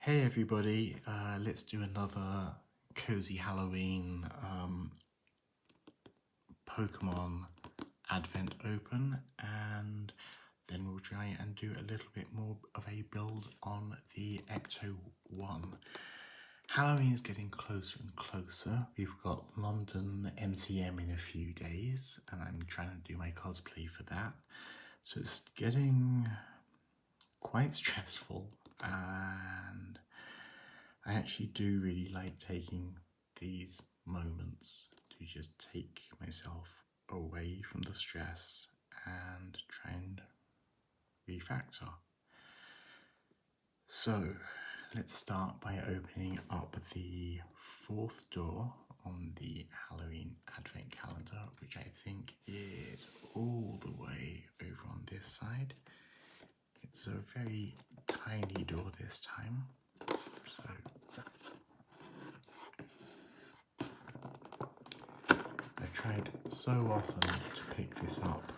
Hey everybody, let's do another Cozy Halloween Pokemon Advent Open, and then we'll try and do a little bit more of a build on the Ecto 1. Halloween's getting closer and closer. We've got London MCM in a few days, and I'm trying to do my cosplay for that. So it's getting quite stressful, and I actually do really like taking these moments to just take myself away from the stress and try and refactor. So let's start by opening up the fourth door on the Halloween Advent calendar, which I think is all the way over on this side. It's a very tiny door this time. So I've tried so often to pick this up,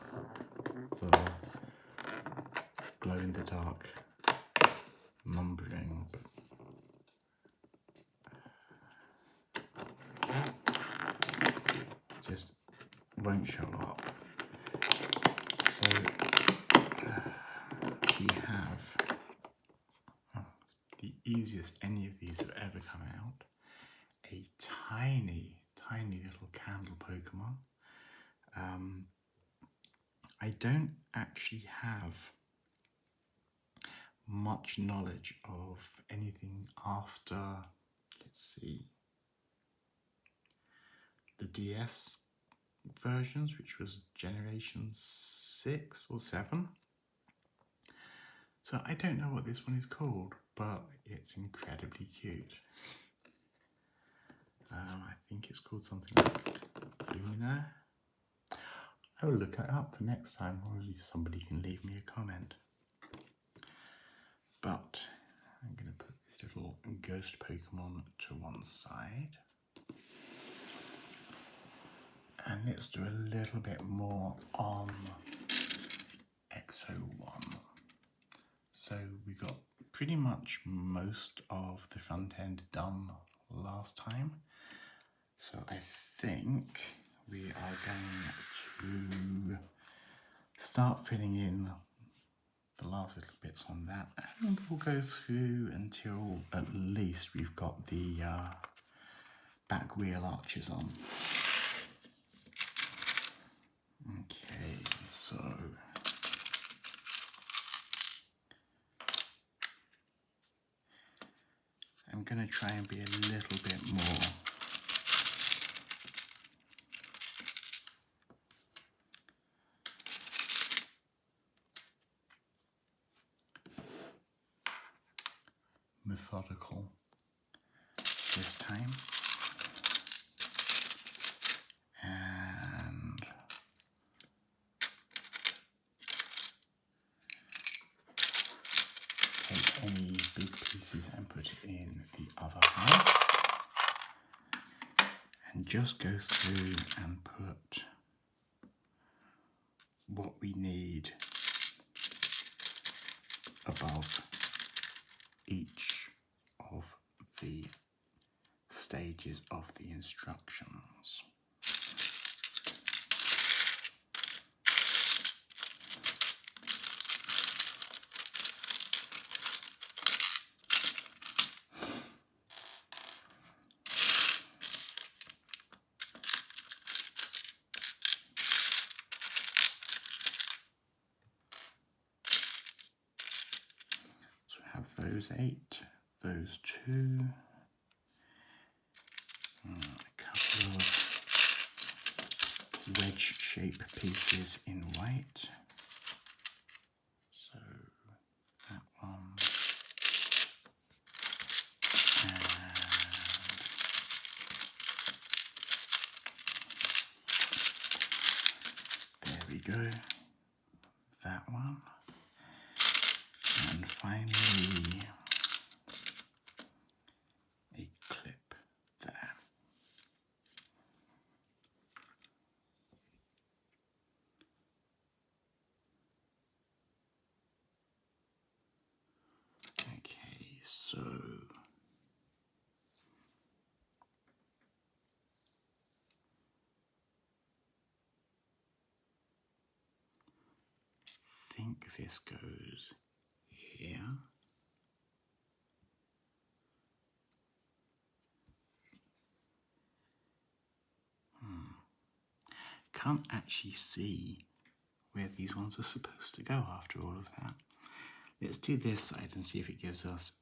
the glow-in-the-dark numbering, but just won't show up. So we have the easiest any of these have ever come out, a tiny little candle Pokemon. I don't actually have much knowledge of anything after, let's see, the DS versions, which was generation 6 or 7. So I don't know what this one is called, but it's incredibly cute. I think it's called something like Lumina. I will look it up for next time, or if somebody can leave me a comment. But I'm going to put this little ghost Pokemon to one side. And let's do a little bit more on Ecto 1. So we got pretty much most of the front end done last time. So I think we are going to start filling in the last little bits on that, and we'll go through until at least we've got the back wheel arches on. Okay, so I'm going to try and be a little bit more methodical this time, and take any big pieces and put it in the other half, and just go through and put what we need above each of the stages of the instructions. Those 8, those 2, a couple of wedge shape pieces in white, so that one, and there we go, that one. And finally, a clip there. Okay, so think this goes here. Can't actually see where these ones are supposed to go after all of that. Let's do this side and see if it gives us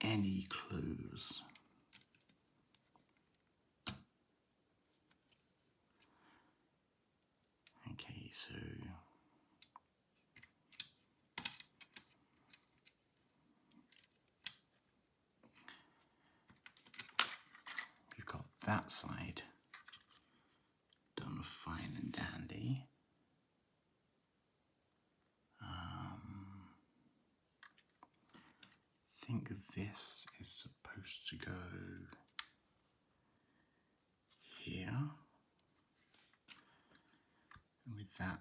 any clues. Okay, so we've got that side done fine and dandy. I think this is supposed to go here, and with that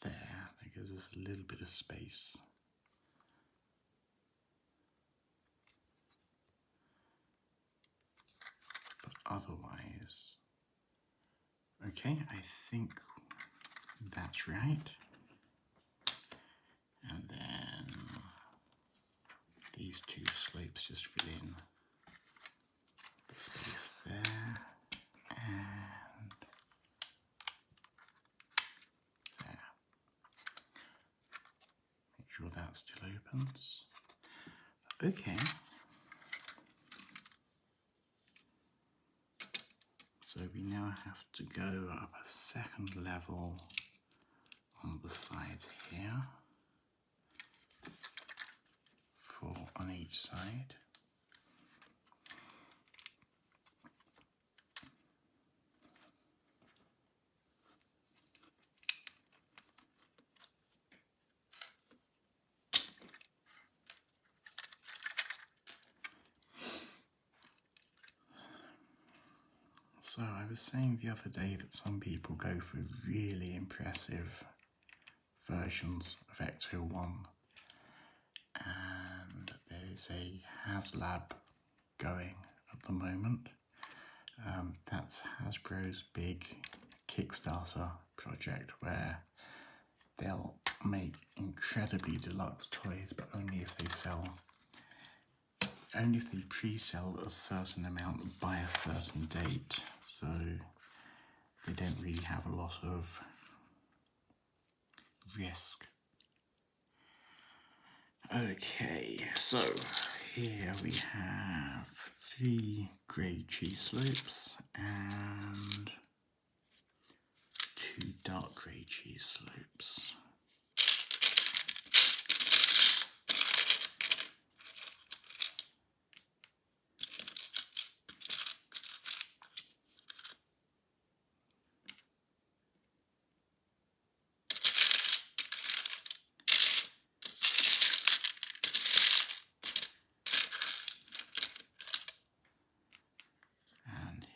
there, that gives us a little bit of space. But otherwise, okay, I think that's right. And then these two slopes just fill in the space there and there. Make sure that still opens. Okay. So we now have to go up a second level on the sides here, on each side. So I was saying the other day that some people go for really impressive versions of Ecto 1, and there's a HasLab going at the moment. That's Hasbro's big Kickstarter project where they'll make incredibly deluxe toys, but only if they pre-sell a certain amount by a certain date. So they don't really have a lot of risk. Okay, so here we have 3 grey cheese slopes and 2 dark grey cheese slopes.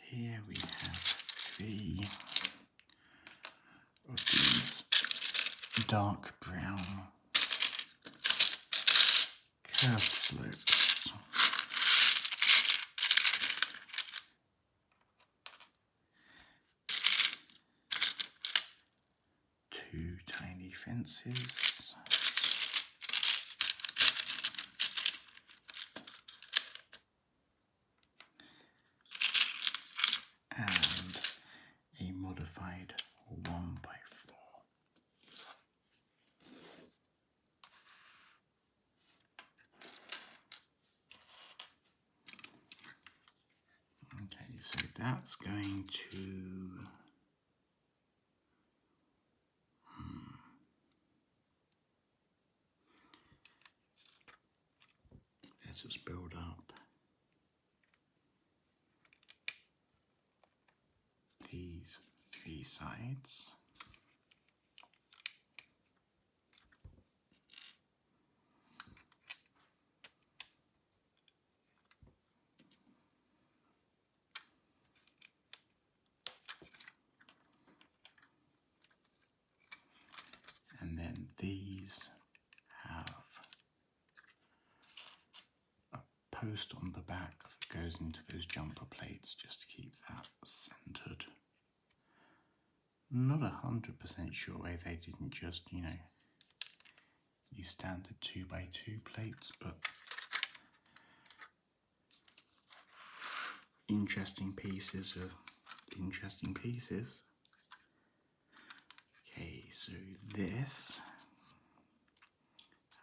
Here we have 3 of these dark brown curved slopes. Two tiny fences. And a modified 1x4. Okay, so that's going to let's just build up these 3 sides. And then these have a post on the back that goes into those jumper plates just to keep that centered. Not 100% sure why they didn't just, these standard 2x2 plates, but interesting pieces of interesting pieces. Okay, so this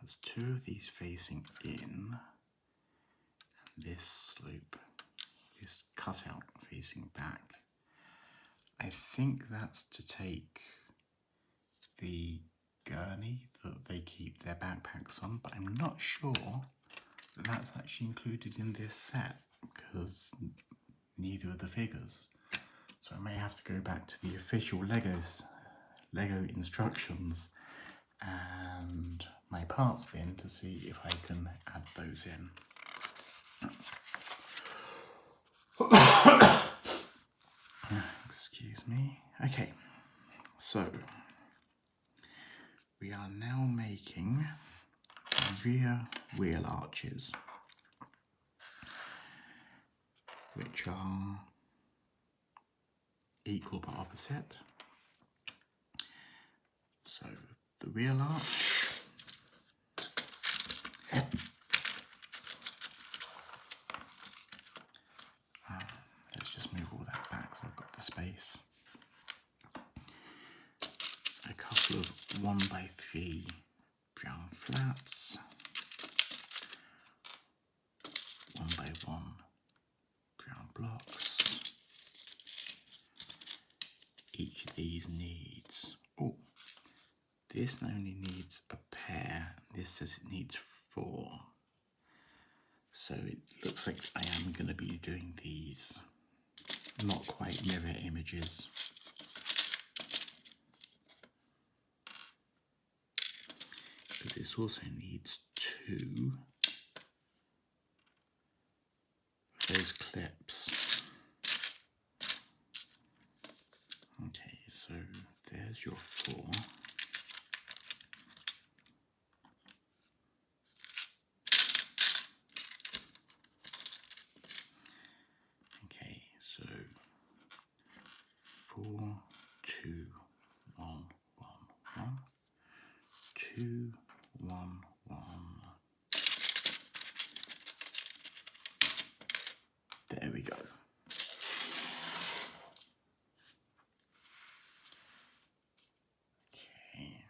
has two of these facing in, and this slope, this cutout facing back. I think that's to take the gurney that they keep their backpacks on, but I'm not sure that that's actually included in this set because neither of the figures. So I may have to go back to the official Lego instructions and my parts bin to see if I can add those in. Excuse me. Okay, so we are now making rear wheel arches, which are equal but opposite. So the wheel arch, let's just move all that back so I've got the space. A couple of 1x3 brown flats, 1x1 brown blocks. Each of these needs, oh, this only needs a pair, this says it needs 4. So it looks like I am going to be doing these not quite mirror images. But this also needs 2 of those clips. Okay, so there's your 4. Okay, so 4, 2, 1, 1, 1, 2, 1, 1. There we go. Okay.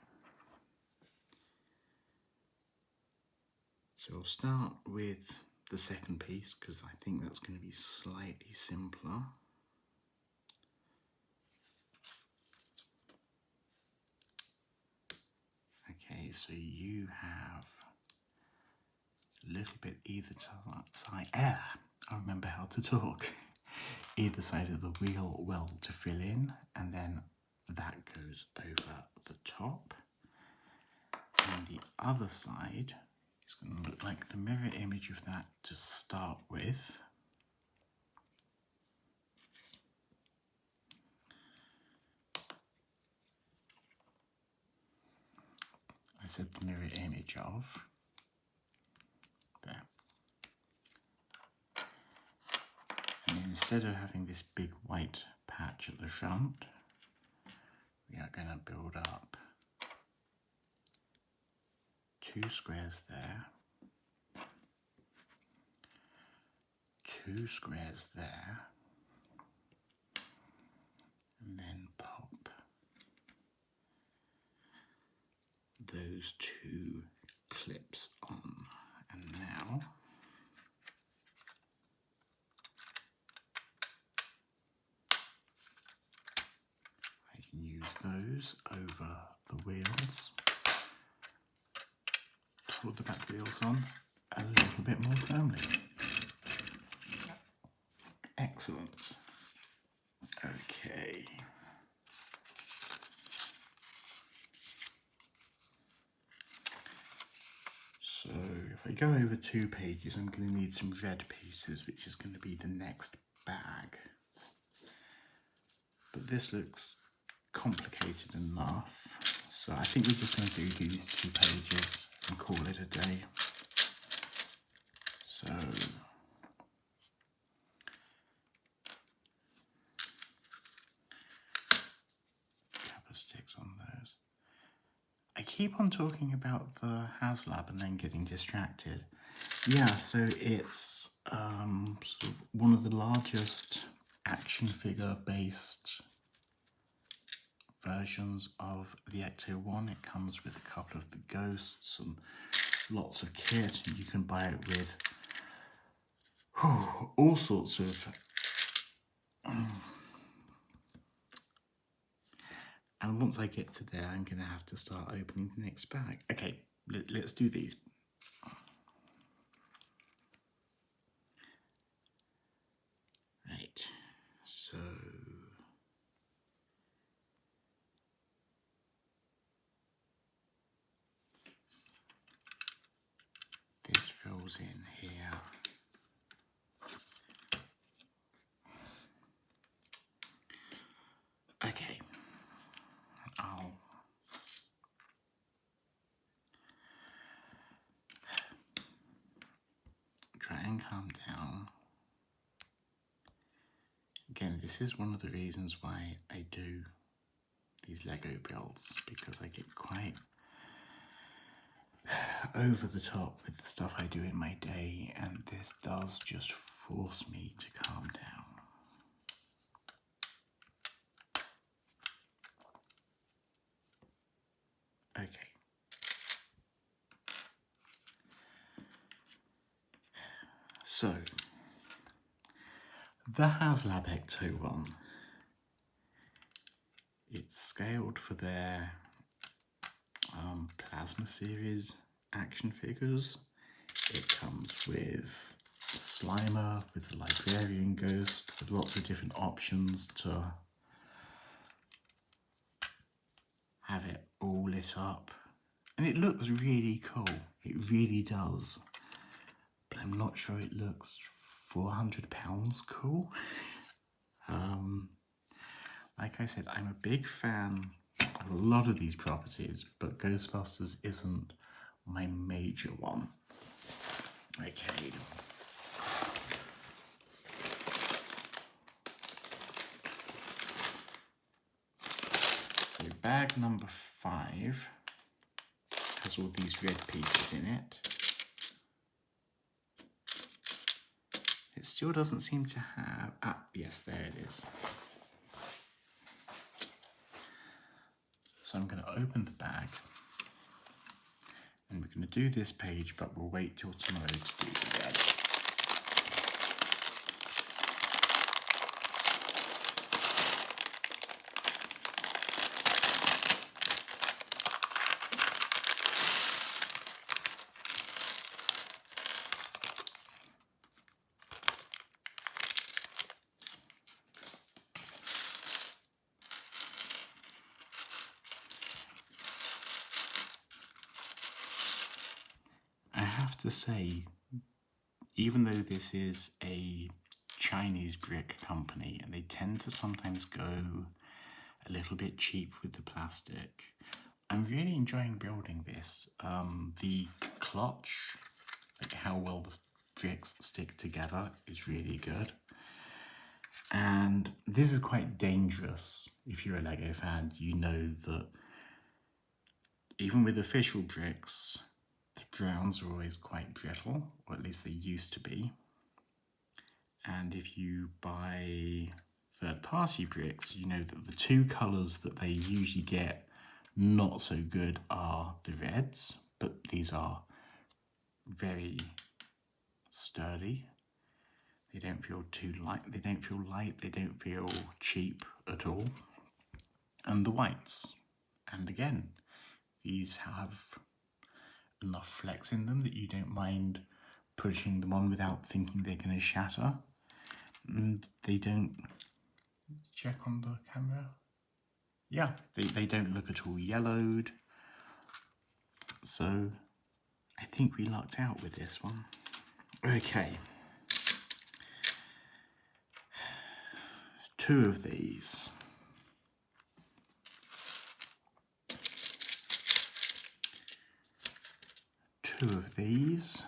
So I'll start with the second piece because I think that's going to be slightly simpler. Okay, so you have a little bit either side. I remember how to talk. Either side of the wheel well to fill in, and then that goes over the top. And the other side is going to look like the mirror image of that to start with. I said the mirror image of. There. And instead of having this big white patch at the front, we are going to build up 2 squares there, 2 squares there, and then pop those 2 clips on. And now I can use those over the wheels, put the back wheels on a little bit more firmly. Excellent. Okay. So if I go over 2 pages, I'm going to need some red pieces, which is going to be the next bag. But this looks complicated enough, so I think we're just going to do these 2 pages and call it a day. So a couple of sticks on those. I keep on talking about the HasLab and then getting distracted. Yeah, so it's sort of one of the largest action figure based versions of the Ecto 1. It comes with a couple of the ghosts and lots of kit, and you can buy it with all sorts of and once I get to there, I'm going to have to start opening the next bag. Okay, let's do these. Right, so this fills in here. Okay, I'll try and calm down. Again, this is one of the reasons why I do these Lego builds, because I get quite over the top with the stuff I do in my day, and this does just force me to calm down. Okay. So, the HasLab Ecto 1, it's scaled for their Plasma series action figures. It comes with Slimer, with the Librarian Ghost, with lots of different options to have it all lit up. And it looks really cool, it really does. But I'm not sure it looks £400 cool. Like I said, I'm a big fan of a lot of these properties, but Ghostbusters isn't my major one. Okay. So bag number 5 has all these red pieces in it. It still doesn't seem to have, yes, there it is. So I'm going to open the bag, and we're going to do this page, but we'll wait till tomorrow to do the red. I have to say, even though this is a Chinese brick company and they tend to sometimes go a little bit cheap with the plastic, I'm really enjoying building this. The clutch, like how well the bricks stick together, is really good. And this is quite dangerous. If you're a Lego fan, you know that even with official bricks, the browns are always quite brittle, or at least they used to be. And if you buy third-party bricks, you know that the two colours that they usually get not so good are the reds, but these are very sturdy. They don't feel too light, they don't feel light, they don't feel cheap at all. And the whites. And again, these have enough flex in them that you don't mind pushing them on without thinking they're going to shatter. And they don't, let's check on the camera. Yeah, they don't look at all yellowed. So I think we lucked out with this one. Okay. 2 of these. Two of these.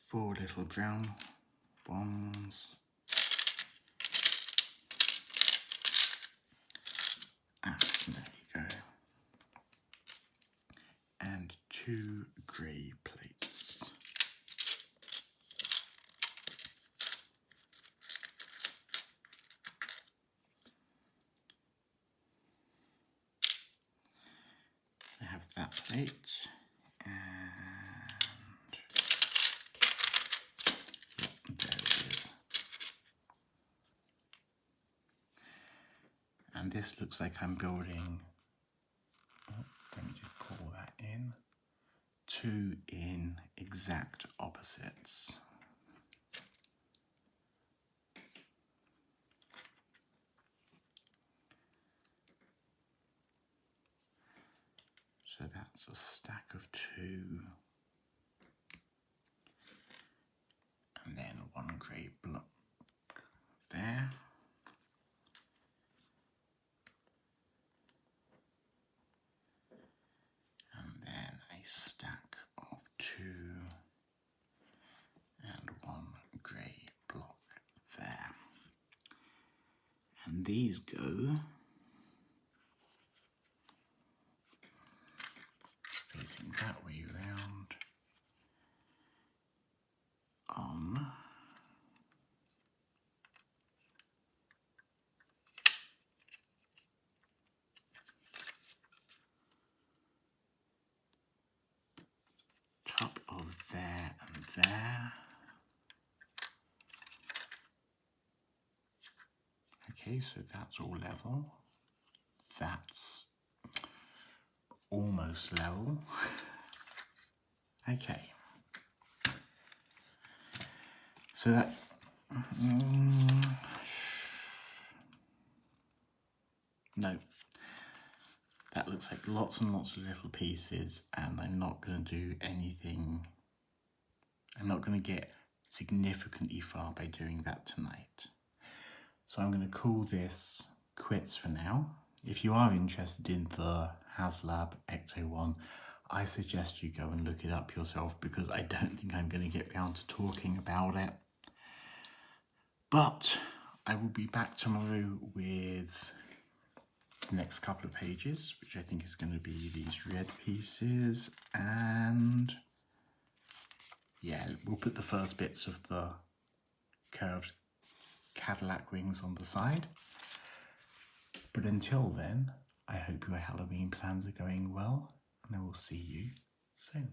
4 little brown ones. There you go. And 2 grey plates. I have that plate, and yep, there it is. And this looks like I'm building, let me just pull that in, 2 in exact opposites. So that's a stack of 2, and then 1 grey block there. And then a stack of 2 and 1 grey block there. And these go facing that way round on top of there and there. Okay, so that's all level. That's almost level. Okay. So that no, that looks like lots and lots of little pieces, and I'm not going to do anything. I'm not going to get significantly far by doing that tonight. So I'm going to call this quits for now. If you are interested in the HasLab Ecto 1, I suggest you go and look it up yourself, because I don't think I'm going to get round to talking about it. But I will be back tomorrow with the next couple of pages, which I think is going to be these red pieces, and yeah, we'll put the first bits of the curved Cadillac wings on the side. But until then, I hope your Halloween plans are going well, and I will see you soon.